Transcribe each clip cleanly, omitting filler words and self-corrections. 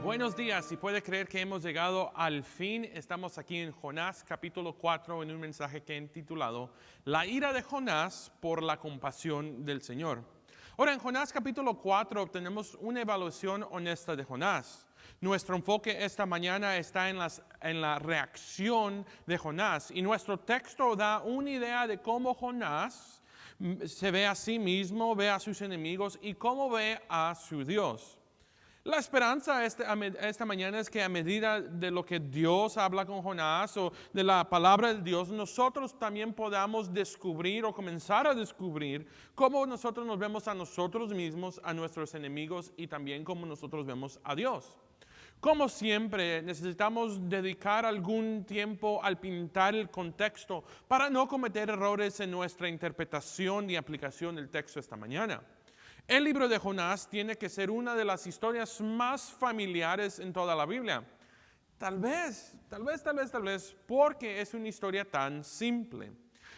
Buenos días, si puede creer que hemos llegado al fin, estamos aquí en Jonás capítulo 4 en un mensaje que he intitulado La ira de Jonás por la compasión del Señor. Ahora en Jonás capítulo 4 obtenemos una evaluación honesta de Jonás. Nuestro enfoque esta mañana está en la reacción de Jonás y nuestro texto da una idea de cómo Jonás se ve a sí mismo, ve a sus enemigos y cómo ve a su Dios. La esperanza esta mañana es que a medida de lo que Dios habla con Jonás o de la palabra de Dios, nosotros también podamos descubrir o comenzar a descubrir cómo nosotros nos vemos a nosotros mismos, a nuestros enemigos y también cómo nosotros vemos a Dios. Como siempre, necesitamos dedicar algún tiempo al pintar el contexto para no cometer errores en nuestra interpretación y aplicación del texto esta mañana. El libro de Jonás tiene que ser una de las historias más familiares en toda la Biblia. Tal vez, porque es una historia tan simple.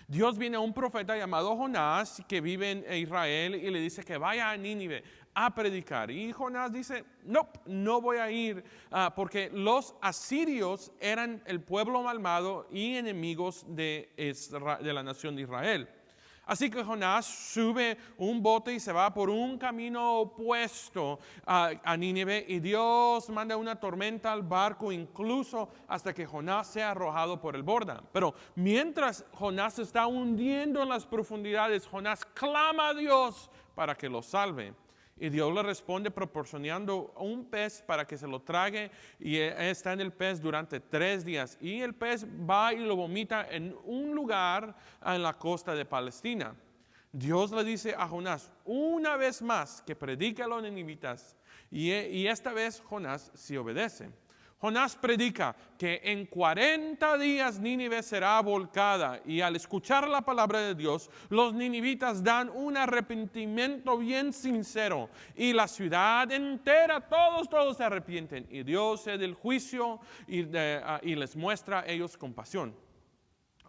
Dios viene a un profeta llamado Jonás que vive en Israel y le dice que vaya a Nínive a predicar. Y Jonás dice, no voy a ir porque los asirios eran el pueblo malvado y enemigos de la nación de Israel. Así que Jonás sube un bote y se va por un camino opuesto a Nínive y Dios manda una tormenta al barco incluso hasta que Jonás sea arrojado por el borde. Pero mientras Jonás se está hundiendo en las profundidades, Jonás clama a Dios para que lo salve. Y Dios le responde proporcionando un pez para que se lo trague y está en el pez durante 3 días. Y el pez va y lo vomita en un lugar en la costa de Palestina. Dios le dice a Jonás una vez más que predique a los ninivitas y esta vez Jonás sí obedece. Jonás predica que en 40 días Nínive será volcada y al escuchar la palabra de Dios, los ninivitas dan un arrepentimiento bien sincero y la ciudad entera, todos se arrepienten y Dios se da el juicio y les muestra a ellos compasión.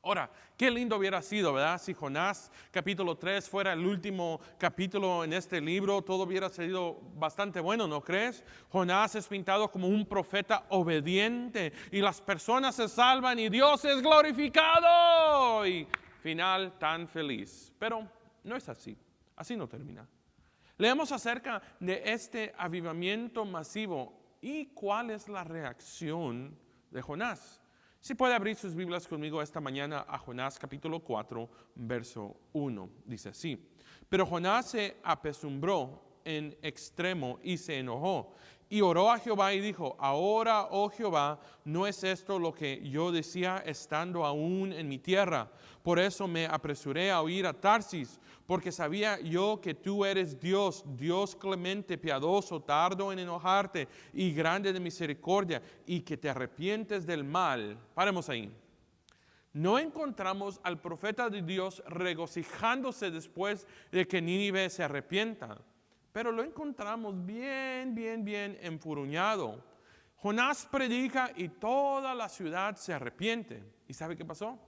Ahora, qué lindo hubiera sido, ¿verdad? Si Jonás capítulo 3 fuera el último capítulo en este libro, todo hubiera sido bastante bueno, ¿no crees? Jonás es pintado como un profeta obediente y las personas se salvan y Dios es glorificado. Y final tan feliz. Pero no es así, así no termina. Leemos acerca de este avivamiento masivo y cuál es la reacción de Jonás. Si puede abrir sus Biblias conmigo esta mañana a Jonás capítulo 4, verso 1. Dice así: Pero Jonás se apesumbró en extremo y se enojó y oró a Jehová y dijo: Ahora, oh Jehová, ¿no es esto lo que yo decía estando aún en mi tierra? Por eso me apresuré a huir a Tarsis, porque sabía yo que tú eres Dios, Dios clemente, piadoso, tardo en enojarte y grande de misericordia, y que te arrepientes del mal. Paremos ahí. No encontramos al profeta de Dios regocijándose después de que Nínive se arrepienta, pero lo encontramos bien enfurruñado. Jonás predica y toda la ciudad se arrepiente. ¿Y sabe qué pasó?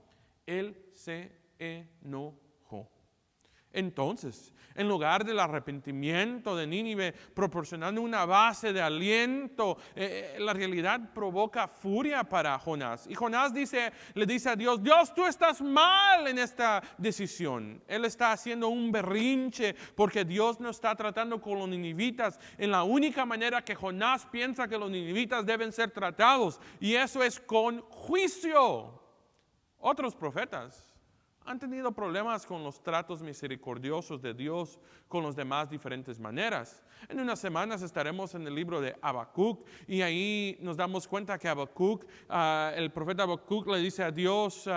Él se enojó. Entonces, en lugar del arrepentimiento de Nínive proporcionando una base de aliento, la realidad provoca furia para Jonás. Y Jonás le dice a Dios: Dios, tú estás mal en esta decisión. Él está haciendo un berrinche porque Dios no está tratando con los ninivitas en la única manera que Jonás piensa que los ninivitas deben ser tratados, y eso es con juicio. Otros profetas han tenido problemas con los tratos misericordiosos de Dios con los demás diferentes maneras. En unas semanas estaremos en el libro de Habacuc y ahí nos damos cuenta que Habacuc, el profeta Habacuc le dice a Dios: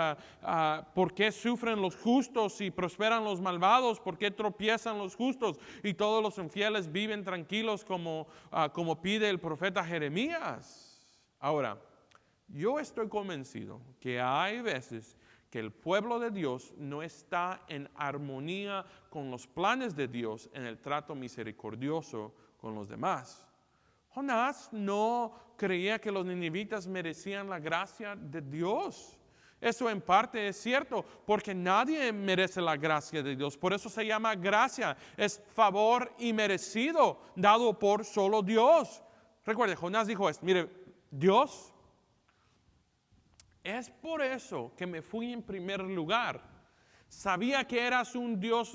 ¿por qué sufren los justos y prosperan los malvados? ¿Por qué tropiezan los justos y todos los infieles viven tranquilos como pide el profeta Jeremías? Ahora, yo estoy convencido que hay veces que el pueblo de Dios no está en armonía con los planes de Dios en el trato misericordioso con los demás. Jonás no creía que los ninivitas merecían la gracia de Dios. Eso en parte es cierto, porque nadie merece la gracia de Dios. Por eso se llama gracia. Es favor inmerecido, dado por solo Dios. Recuerde, Jonás dijo esto, mire, Dios, es por eso que me fui en primer lugar. Sabía que eras un Dios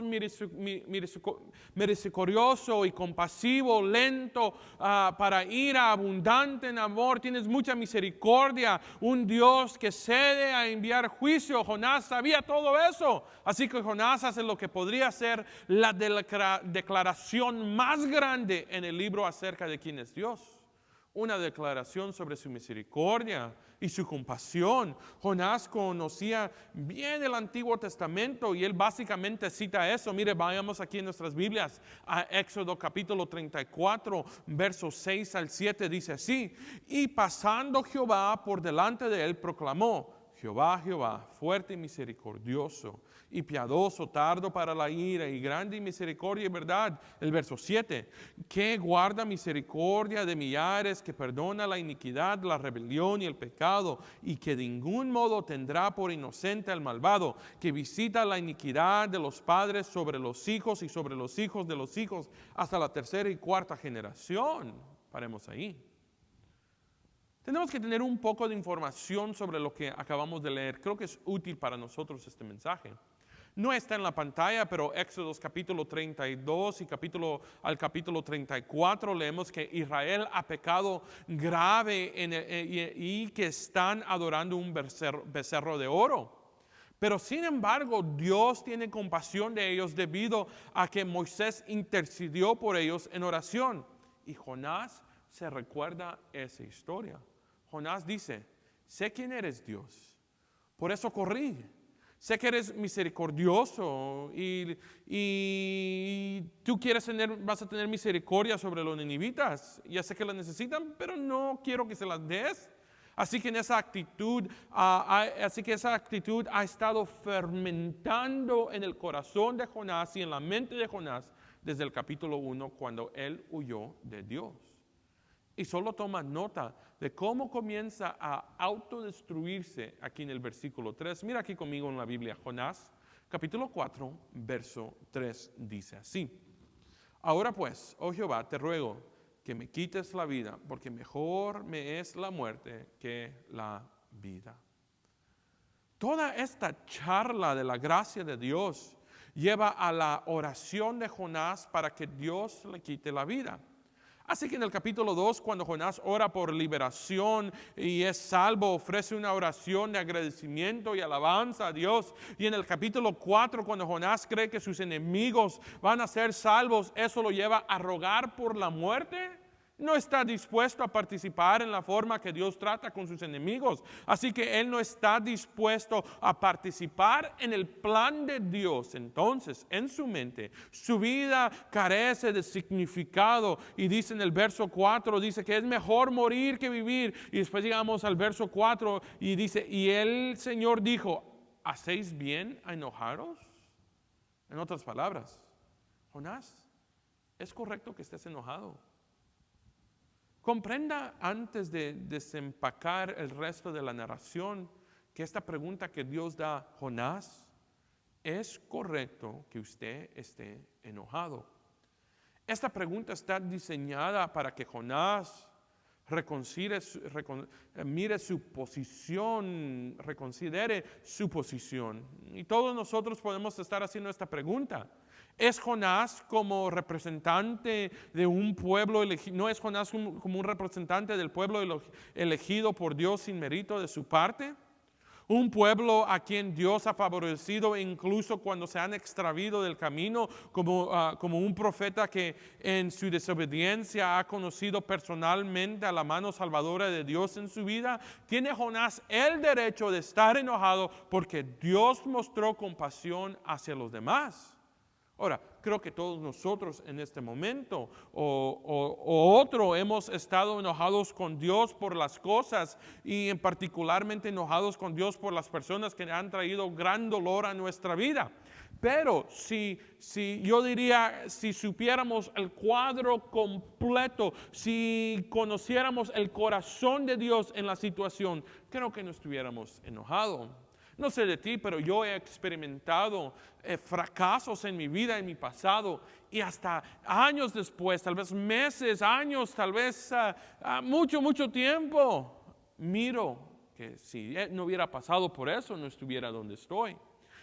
misericordioso y compasivo, lento para ira, abundante en amor. Tienes mucha misericordia, un Dios que cede a enviar juicio. Jonás sabía todo eso. Así que Jonás hace lo que podría ser la declaración más grande en el libro acerca de quién es Dios. Una declaración sobre su misericordia y su compasión. Jonás conocía bien el Antiguo Testamento y él básicamente cita eso. Mire, vayamos aquí en nuestras Biblias a Éxodo capítulo 34, versos 6 al 7, dice así: y pasando Jehová por delante de él, proclamó: Jehová, Jehová, fuerte y misericordioso y piadoso, tardo para la ira y grande en misericordia y verdad. El verso 7, que guarda misericordia de millares, que perdona la iniquidad, la rebelión y el pecado, y que de ningún modo tendrá por inocente al malvado, que visita la iniquidad de los padres sobre los hijos y sobre los hijos de los hijos, hasta la tercera y cuarta generación. Paremos ahí. Tenemos que tener un poco de información sobre lo que acabamos de leer. Creo que es útil para nosotros este mensaje. No está en la pantalla, pero Éxodos capítulo 32 y capítulo 34 leemos que Israel ha pecado grave y que están adorando un becerro de oro. Pero sin embargo, Dios tiene compasión de ellos debido a que Moisés intercedió por ellos en oración. Y Jonás se recuerda esa historia. Jonás dice: sé quién eres, Dios, por eso corrí. Sé que eres misericordioso y tú vas a tener misericordia sobre los ninivitas. Ya sé que las necesitan, pero no quiero que se las des. Así que esa actitud ha estado fermentando en el corazón de Jonás y en la mente de Jonás desde el capítulo 1, cuando él huyó de Dios. Y solo toma nota de cómo comienza a autodestruirse aquí en el versículo 3. Mira aquí conmigo en la Biblia, Jonás, capítulo 4, verso 3, dice así: ahora pues, oh Jehová, te ruego que me quites la vida, porque mejor me es la muerte que la vida. Toda esta charla de la gracia de Dios lleva a la oración de Jonás para que Dios le quite la vida. Así que en el capítulo 2, cuando Jonás ora por liberación y es salvo, ofrece una oración de agradecimiento y alabanza a Dios. Y en el capítulo 4, cuando Jonás cree que sus enemigos van a ser salvos, eso lo lleva a rogar por la muerte. No está dispuesto a participar en la forma que Dios trata con sus enemigos. Así que él no está dispuesto a participar en el plan de Dios. Entonces, en su mente, su vida carece de significado. Y dice en el verso 4, dice que es mejor morir que vivir. Y después llegamos al verso 4 y dice: y el Señor dijo: ¿hacéis bien a enojaros? En otras palabras, Jonás, es correcto que estés enojado. Comprenda antes de desempacar el resto de la narración que esta pregunta que Dios da a Jonás: ¿es correcto que usted esté enojado? Esta pregunta está diseñada para que Jonás reconsidere su posición. Y todos nosotros podemos estar haciendo esta pregunta. ¿Es Jonás como representante de un pueblo elegido? ¿No es Jonás como un representante del pueblo elegido por Dios sin mérito de su parte? Un pueblo a quien Dios ha favorecido incluso cuando se han extraviado del camino, como un profeta que en su desobediencia ha conocido personalmente a la mano salvadora de Dios en su vida. ¿Tiene Jonás el derecho de estar enojado porque Dios mostró compasión hacia los demás? Ahora, creo que todos nosotros en este momento o otro hemos estado enojados con Dios por las cosas y particularmente enojados con Dios por las personas que han traído gran dolor a nuestra vida. Pero yo diría, si supiéramos el cuadro completo, si conociéramos el corazón de Dios en la situación, creo que no estuviéramos enojados. No sé de ti, pero yo he experimentado fracasos en mi vida, en mi pasado, y hasta años después, tal vez meses, años, tal vez mucho tiempo, miro que si no hubiera pasado por eso, no estuviera donde estoy.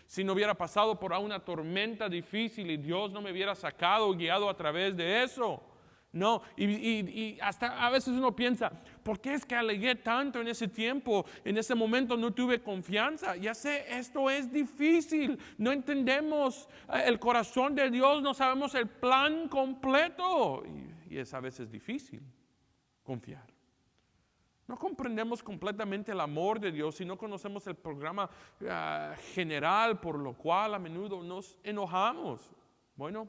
Si no hubiera pasado por una tormenta difícil y Dios no me hubiera sacado, guiado a través de eso. No, y hasta a veces uno piensa, ¿por qué es que alegué tanto en ese tiempo? En ese momento no tuve confianza. Ya sé, esto es difícil. No entendemos el corazón de Dios, no sabemos el plan completo. Y es a veces difícil confiar. No comprendemos completamente el amor de Dios y no conocemos el programa general por lo cual a menudo nos enojamos. Bueno,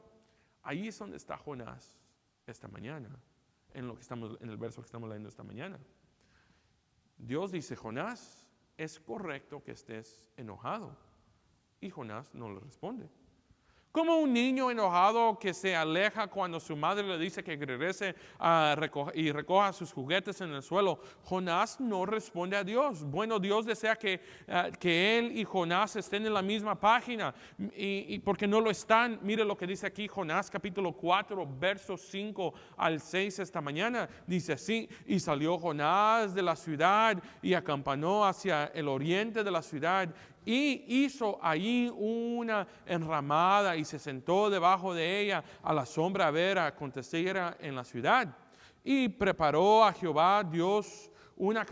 ahí es donde está Jonás esta mañana, en el verso que estamos leyendo esta mañana. Dios dice, Jonás, es correcto que estés enojado. Y Jonás no le responde. Como un niño enojado que se aleja cuando su madre le dice que regrese y recoja sus juguetes en el suelo, Jonás no responde a Dios. Bueno, Dios desea que él y Jonás estén en la misma página y porque no lo están. Mire lo que dice aquí Jonás capítulo 4, versos 5 al 6 esta mañana. Dice así, y salió Jonás de la ciudad y acampanó hacia el oriente de la ciudad y hizo allí una enramada y se sentó debajo de ella a la sombra a ver aconteciera en la ciudad. Y preparó a Jehová Dios una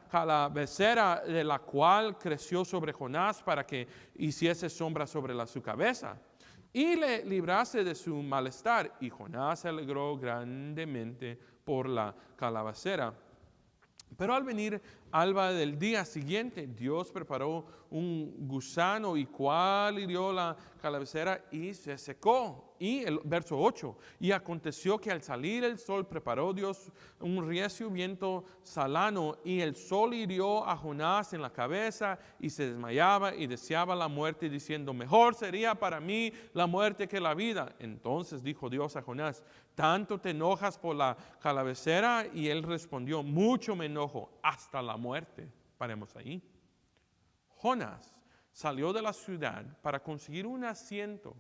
cabecera de la cual creció sobre Jonás para que hiciese sombra sobre su cabeza y le librase de su malestar. Y Jonás se alegró grandemente por la cabecera. Pero al venir alba del día siguiente, Dios preparó un gusano y cual hirió la cabecera y se secó. Y el verso 8, y aconteció que al salir el sol preparó Dios un recio viento salano y el sol hirió a Jonás en la cabeza y se desmayaba y deseaba la muerte diciendo, mejor sería para mí la muerte que la vida. Entonces dijo Dios a Jonás, ¿tanto te enojas por la cabecera? Y él respondió, mucho me enojo, hasta la muerte. Paremos ahí. Jonás salió de la ciudad para conseguir un asiento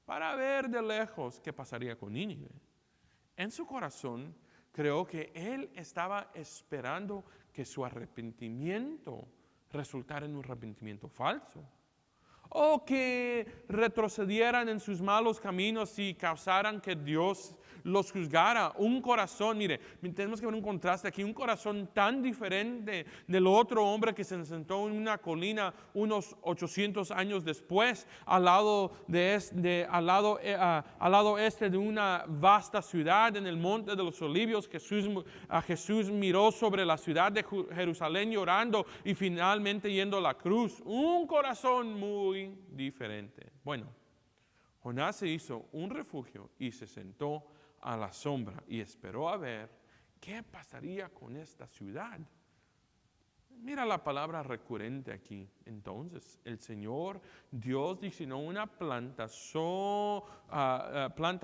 para ver de lejos qué pasaría con Nínive. En su corazón creo que él estaba esperando que su arrepentimiento resultara en un arrepentimiento falso, o que retrocedieran en sus malos caminos y causaran que Dios los juzgara. Un corazón, mire, tenemos que ver un contraste aquí, un corazón tan diferente del otro hombre que se sentó en una colina unos 800 años después, al lado este de una vasta ciudad en el monte de los Olivos. Jesús miró sobre la ciudad de Jerusalén llorando y finalmente yendo a la cruz. Un corazón muy diferente. Bueno, Jonás se hizo un refugio y se sentó a la sombra y esperó a ver qué pasaría con esta ciudad. Mira la palabra recurrente aquí. Entonces, el Señor Dios diseñó una planta,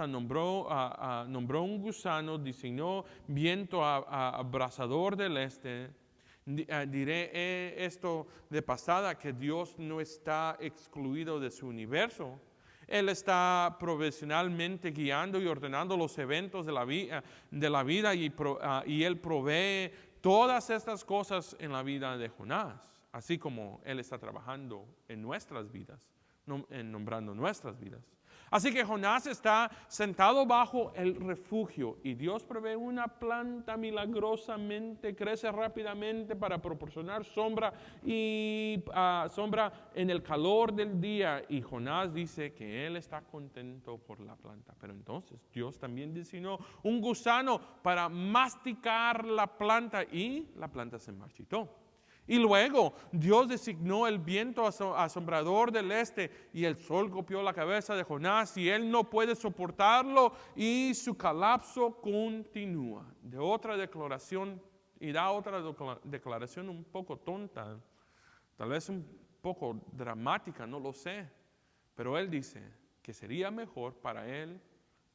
nombró un gusano, diseñó viento abrasador del este. Diré esto de pasada, que Dios no está excluido de su universo. Él está provisionalmente guiando y ordenando los eventos de la vida y Él provee todas estas cosas en la vida de Jonás, así como Él está trabajando en nuestras vidas, nombrando nuestras vidas. Así que Jonás está sentado bajo el refugio y Dios provee una planta milagrosamente, crece rápidamente para proporcionar sombra en el calor del día. Y Jonás dice que él está contento por la planta. Pero entonces Dios también diseñó un gusano para masticar la planta y la planta se marchitó. Y luego Dios designó el viento asombrador del este y el sol golpeó la cabeza de Jonás y él no puede soportarlo y su colapso continúa. Da otra declaración un poco tonta, tal vez un poco dramática, no lo sé, pero él dice que sería mejor para él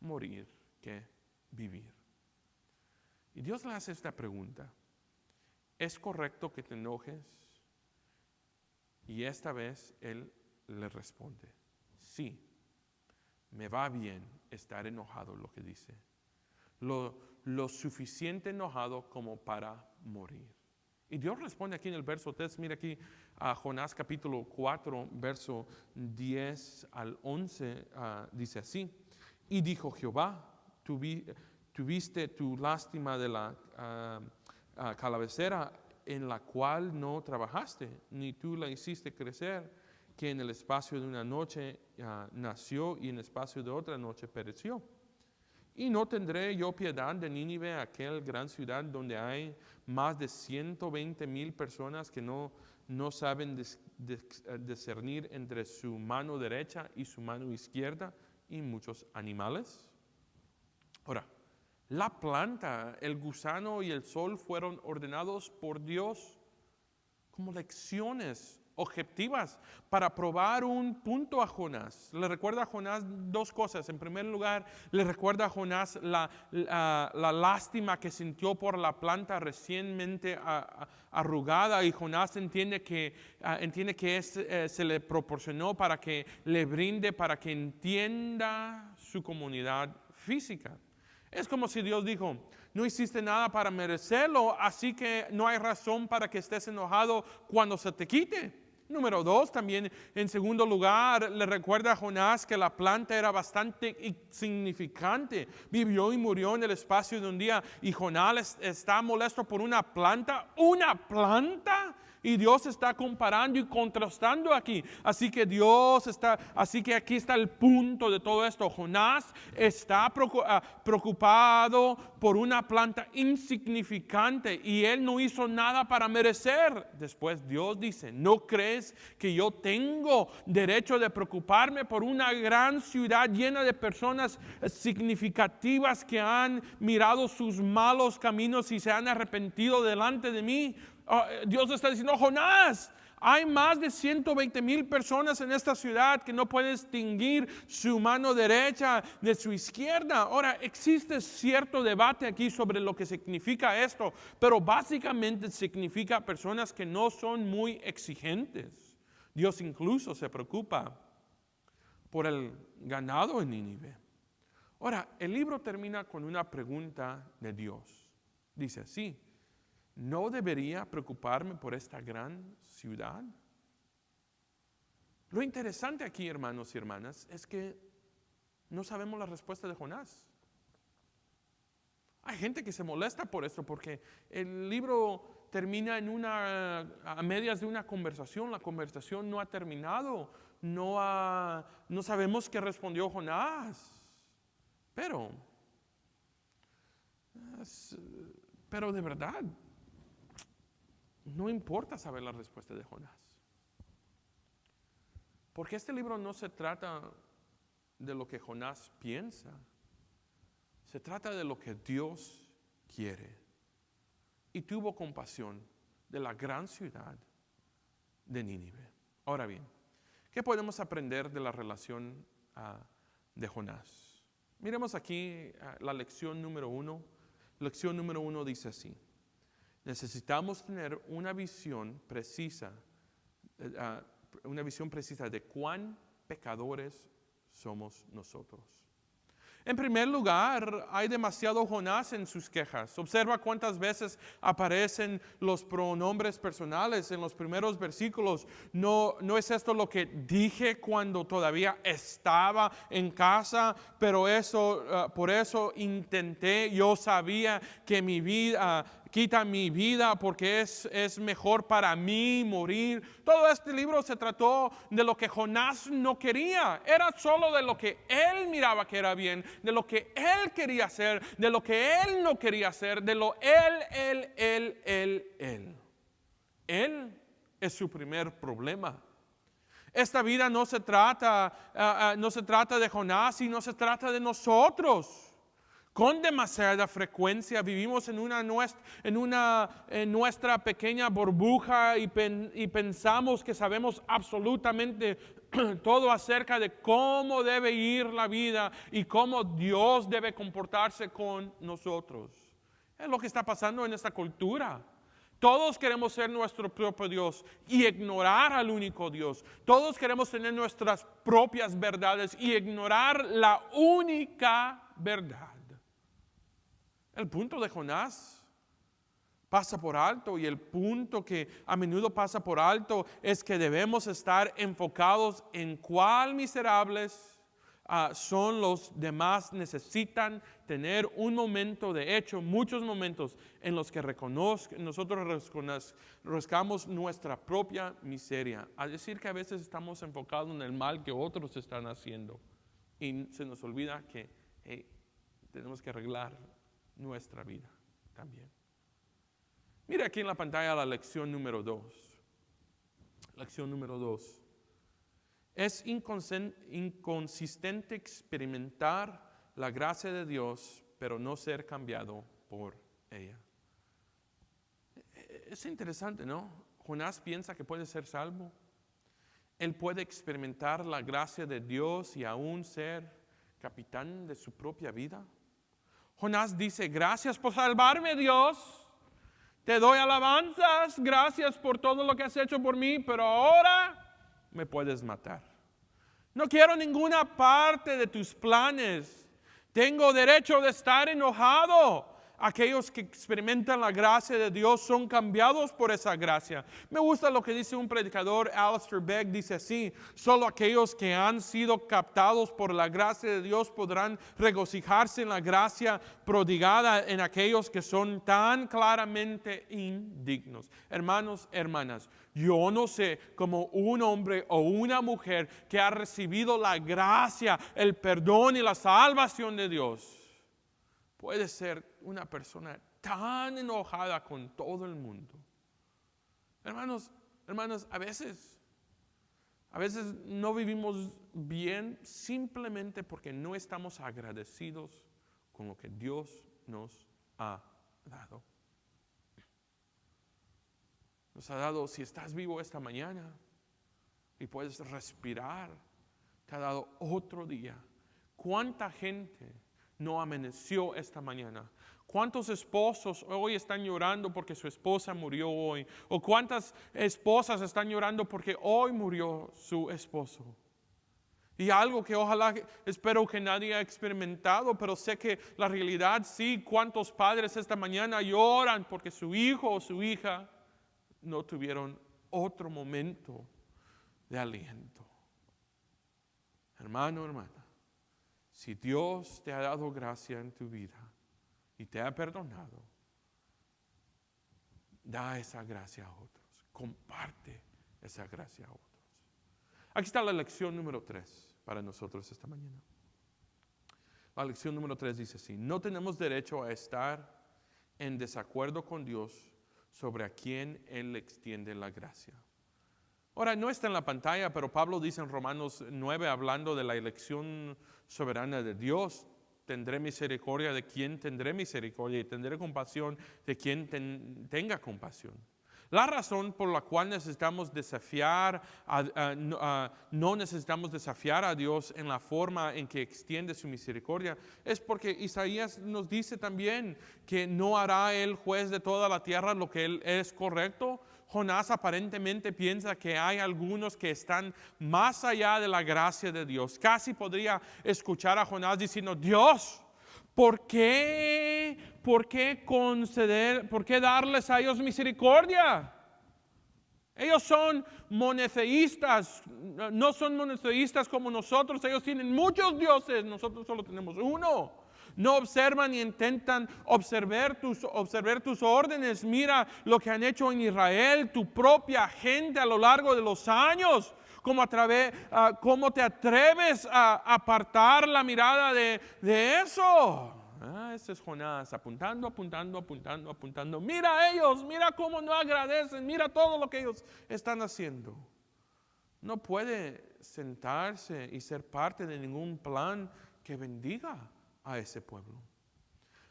morir que vivir. Y Dios le hace esta pregunta. ¿Es correcto que te enojes? Y esta vez él le responde, sí, me va bien estar enojado, lo que dice. Lo suficiente enojado como para morir. Y Dios responde aquí en el verso 3, mira aquí a Jonás capítulo 4, verso 10 al 11, dice así. Y dijo Jehová, tuviste tu lástima de la calavera en la cual no trabajaste, ni tú la hiciste crecer, que en el espacio de una noche nació y en el espacio de otra noche pereció. Y no tendré yo piedad de Nínive, aquel gran ciudad donde hay más de 120,000 personas que no saben discernir entre su mano derecha y su mano izquierda, y muchos animales. Ahora, la planta, el gusano y el sol fueron ordenados por Dios como lecciones objetivas para probar un punto a Jonás. Le recuerda a Jonás dos cosas. En primer lugar, le recuerda a Jonás la lástima que sintió por la planta recientemente arrugada, y Jonás entiende que se le proporcionó para que le brinde, para que entienda su comunidad física. Es como si Dios dijo, no hiciste nada para merecerlo, así que no hay razón para que estés enojado cuando se te quite. Número 2, también en segundo lugar, le recuerda a Jonás que la planta era bastante insignificante. Vivió y murió en el espacio de un día, y Jonás está molesto por una planta. ¿Una planta? Y Dios está comparando y contrastando aquí. Así que aquí está el punto de todo esto. Jonás está preocupado por una planta insignificante, y él no hizo nada para merecer. Después Dios dice, ¿no crees que yo tengo derecho de preocuparme por una gran ciudad llena de personas significativas que han mirado sus malos caminos y se han arrepentido delante de mí? Dios está diciendo, Jonás, hay más de 120,000 personas en esta ciudad que no pueden distinguir su mano derecha de su izquierda. Ahora, existe cierto debate aquí sobre lo que significa esto, pero básicamente significa personas que no son muy exigentes. Dios incluso se preocupa por el ganado en Nínive. Ahora, el libro termina con una pregunta de Dios. Dice así, ¿no debería preocuparme por esta gran ciudad? Lo interesante aquí, hermanos y hermanas, es que no sabemos la respuesta de Jonás. Hay gente que se molesta por esto porque el libro termina a medias de una conversación. La conversación no ha terminado. No sabemos qué respondió Jonás. Pero de verdad, no importa saber la respuesta de Jonás. Porque este libro no se trata de lo que Jonás piensa. Se trata de lo que Dios quiere. Y tuvo compasión de la gran ciudad de Nínive. Ahora bien, ¿qué podemos aprender de la relación de Jonás? Miremos aquí la lección número 1. Lección número 1 dice así. Necesitamos tener una visión precisa de cuán pecadores somos nosotros. En primer lugar, hay demasiado Jonás en sus quejas. Observa cuántas veces aparecen los pronombres personales en los primeros versículos. No es esto lo que dije cuando todavía estaba en casa, pero por eso intenté. Yo sabía que mi vida quita mi vida porque es mejor para mí morir. Todo este libro se trató de lo que Jonás no quería. Era solo de lo que él miraba que era bien, de lo que él quería hacer, de lo que él no quería hacer, de lo él. Él es su primer problema. Esta vida no se trata de Jonás y no se trata de nosotros. Con demasiada frecuencia vivimos en nuestra pequeña burbuja y pensamos que sabemos absolutamente todo acerca de cómo debe ir la vida y cómo Dios debe comportarse con nosotros. Es lo que está pasando en esta cultura. Todos queremos ser nuestro propio Dios y ignorar al único Dios. Todos queremos tener nuestras propias verdades y ignorar la única verdad. El punto de Jonás pasa por alto, y el punto que a menudo pasa por alto es que debemos estar enfocados en cuán miserables son los demás. Necesitan tener un momento, de hecho muchos momentos, en los que nosotros reconozcamos nuestra propia miseria. A decir que a veces estamos enfocados en el mal que otros están haciendo y se nos olvida que tenemos que arreglar nuestra vida también. Mira aquí en la pantalla la lección número 2. Lección número 2. Es inconsistente experimentar la gracia de Dios, pero no ser cambiado por ella. Es interesante, ¿no? Jonás piensa que puede ser salvo. Él puede experimentar la gracia de Dios y aún ser capitán de su propia vida. Jonás dice: gracias por salvarme, Dios. Te doy alabanzas, gracias por todo lo que has hecho por mí, pero ahora me puedes matar. No quiero ninguna parte de tus planes. Tengo derecho de estar enojado. Aquellos que experimentan la gracia de Dios son cambiados por esa gracia. Me gusta lo que dice un predicador, Alistair Begg, dice así: solo aquellos que han sido captados por la gracia de Dios podrán regocijarse en la gracia prodigada en aquellos que son tan claramente indignos. Hermanos, hermanas, yo no sé cómo un hombre o una mujer que ha recibido la gracia, el perdón y la salvación de Dios puede ser una persona tan enojada con todo el mundo. Hermanos, a veces no vivimos bien simplemente porque no estamos agradecidos con lo que Dios nos ha dado. Nos ha dado, si estás vivo esta mañana y puedes respirar, te ha dado otro día. ¿Cuánta gente no amaneció esta mañana? ¿Cuántos esposos hoy están llorando porque su esposa murió hoy? ¿O cuántas esposas están llorando porque hoy murió su esposo? Y algo que ojalá, espero que nadie haya experimentado, pero sé que la realidad sí. ¿Cuántos padres esta mañana lloran porque su hijo o su hija no tuvieron otro momento de aliento? Hermano, hermana, si Dios te ha dado gracia en tu vida y te ha perdonado, da esa gracia a otros. Comparte esa gracia a otros. Aquí está la lección número 3 para nosotros esta mañana. La lección número 3 dice así: no tenemos derecho a estar en desacuerdo con Dios sobre a quién Él le extiende la gracia. Ahora, no está en la pantalla, pero Pablo dice en Romanos 9, hablando de la elección soberana de Dios: tendré misericordia de quien tendré misericordia y tendré compasión de quien tenga compasión. La razón por la cual necesitamos no necesitamos desafiar a Dios en la forma en que extiende su misericordia es porque Isaías nos dice también que no hará Él, juez de toda la tierra, lo que Él es correcto. Jonás aparentemente piensa que hay algunos que están más allá de la gracia de Dios. Casi podría escuchar a Jonás diciendo: Dios, ¿por qué darles a ellos misericordia? Ellos son monoteístas, no son monoteístas como nosotros. Ellos tienen muchos dioses, nosotros solo tenemos uno. No observan ni intentan observar tus órdenes. Mira lo que han hecho en Israel, tu propia gente, a lo largo de los años. ¿Cómo te atreves a apartar la mirada de eso? Ese es Jonás, apuntando. Mira a ellos, mira cómo no agradecen, mira todo lo que ellos están haciendo. No puede sentarse y ser parte de ningún plan que bendiga a ese pueblo.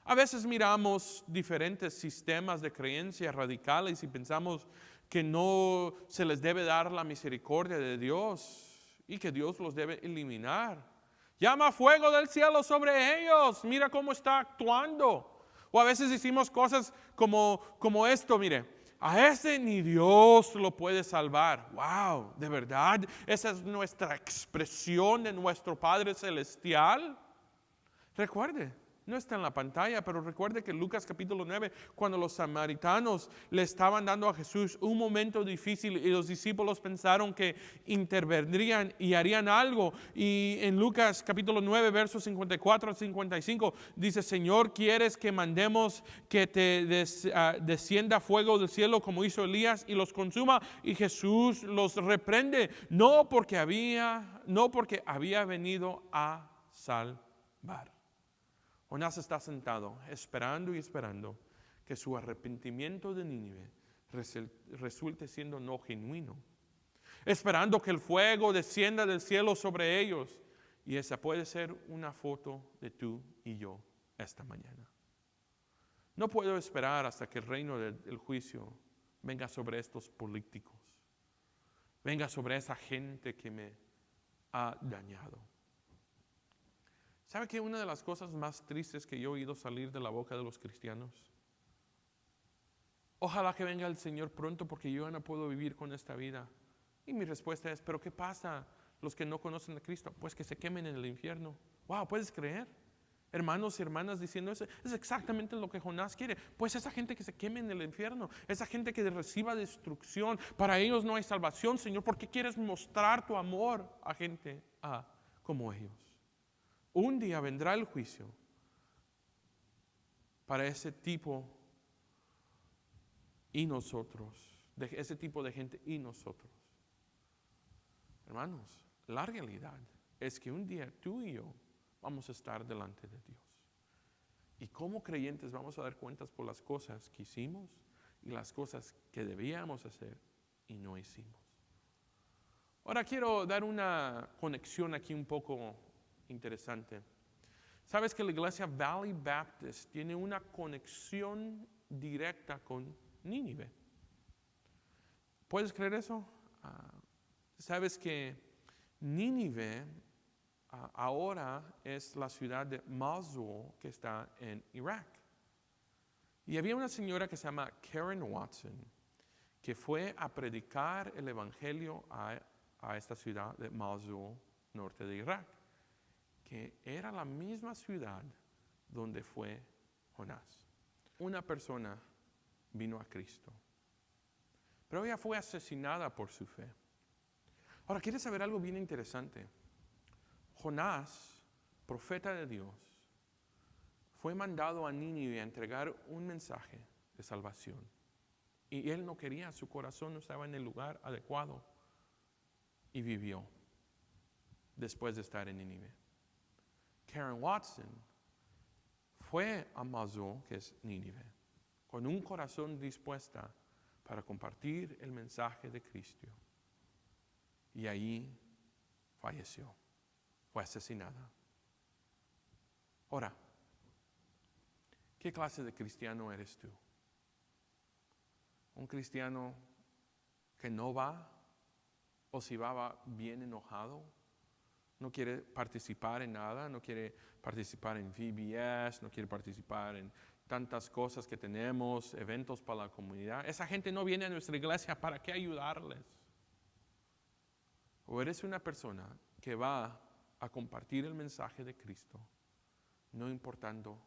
A veces miramos diferentes sistemas de creencias radicales y pensamos que no se les debe dar la misericordia de Dios y que Dios los debe eliminar. Llama fuego del cielo sobre ellos, mira cómo está actuando. O a veces decimos cosas como esto, mire: A ese ni Dios lo puede salvar. Wow, ¿de verdad? ¿Esa es nuestra expresión de nuestro Padre Celestial? Recuerde, no está en la pantalla, pero recuerde que Lucas capítulo 9, cuando los samaritanos le estaban dando a Jesús un momento difícil y los discípulos pensaron que intervendrían y harían algo. Y en Lucas capítulo 9, versos 54 al 55, dice, Señor, ¿quieres que mandemos que te descienda fuego del cielo como hizo Elías y los consuma? Y Jesús los reprende, no porque había venido a salvar. Jonás está sentado, esperando y esperando que su arrepentimiento de Nínive resulte siendo no genuino. Esperando que el fuego descienda del cielo sobre ellos. Y esa puede ser una foto de tú y yo esta mañana. No puedo esperar hasta que el reino del juicio venga sobre estos políticos. Venga sobre esa gente que me ha dañado. ¿Sabe que una de las cosas más tristes que yo he oído salir de la boca de los cristianos? Ojalá que venga el Señor pronto porque yo ya no puedo vivir con esta vida. Y mi respuesta es, ¿pero qué pasa los que no conocen a Cristo? Pues que se quemen en el infierno. Wow, ¿puedes creer? Hermanos y hermanas diciendo eso, es exactamente lo que Jonás quiere. Pues esa gente que se queme en el infierno, esa gente que reciba destrucción, para ellos no hay salvación, Señor. ¿Por qué quieres mostrar tu amor a gente como ellos? Un día vendrá el juicio para ese tipo y nosotros, ese tipo de gente y nosotros. Hermanos, la realidad es que un día tú y yo vamos a estar delante de Dios. Y como creyentes vamos a dar cuentas por las cosas que hicimos y las cosas que debíamos hacer y no hicimos. Ahora quiero dar una conexión aquí un poco interesante. ¿Sabes que la iglesia Valley Baptist tiene una conexión directa con Nínive? ¿Puedes creer eso? ¿Sabes que Nínive ahora es la ciudad de Mosul que está en Irak? Y había una señora que se llama Karen Watson que fue a predicar el evangelio a esta ciudad de Mosul, norte de Irak, que era la misma ciudad donde fue Jonás. Una persona vino a Cristo, pero ella fue asesinada por su fe. Ahora, ¿quieres saber algo bien interesante? Jonás, profeta de Dios, fue mandado a Nínive a entregar un mensaje de salvación. Y él no quería, su corazón no estaba en el lugar adecuado. Y vivió después de estar en Nínive. Karen Watson fue a Mosul, que es Nínive, con un corazón dispuesta para compartir el mensaje de Cristo. Y allí falleció, fue asesinada. Ahora, ¿qué clase de cristiano eres tú? ¿Un cristiano que no va? ¿O si va bien enojado? No quiere participar en nada, no quiere participar en VBS, no quiere participar en tantas cosas que tenemos, eventos para la comunidad. Esa gente no viene a nuestra iglesia, ¿para qué ayudarles? O eres una persona que va a compartir el mensaje de Cristo, no importando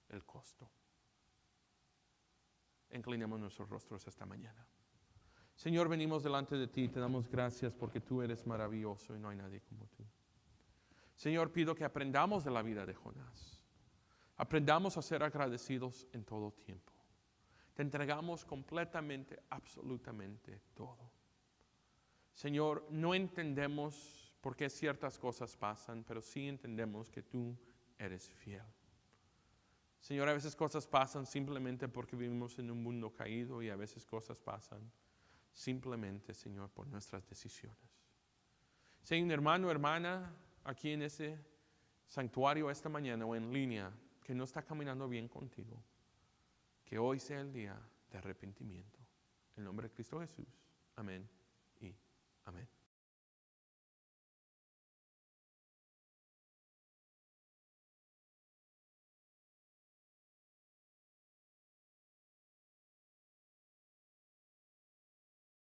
el costo. Inclinemos nuestros rostros esta mañana. Señor, venimos delante de ti y te damos gracias porque tú eres maravilloso y no hay nadie como tú. Señor, pido que aprendamos de la vida de Jonás. Aprendamos a ser agradecidos en todo tiempo. Te entregamos completamente, absolutamente todo. Señor, no entendemos por qué ciertas cosas pasan, pero sí entendemos que tú eres fiel. Señor, a veces cosas pasan simplemente porque vivimos en un mundo caído y a veces cosas pasan simplemente, Señor, por nuestras decisiones. Si hay un hermano o hermana aquí en ese santuario esta mañana o en línea que no está caminando bien contigo, que hoy sea el día de arrepentimiento. En el nombre de Cristo Jesús. Amén.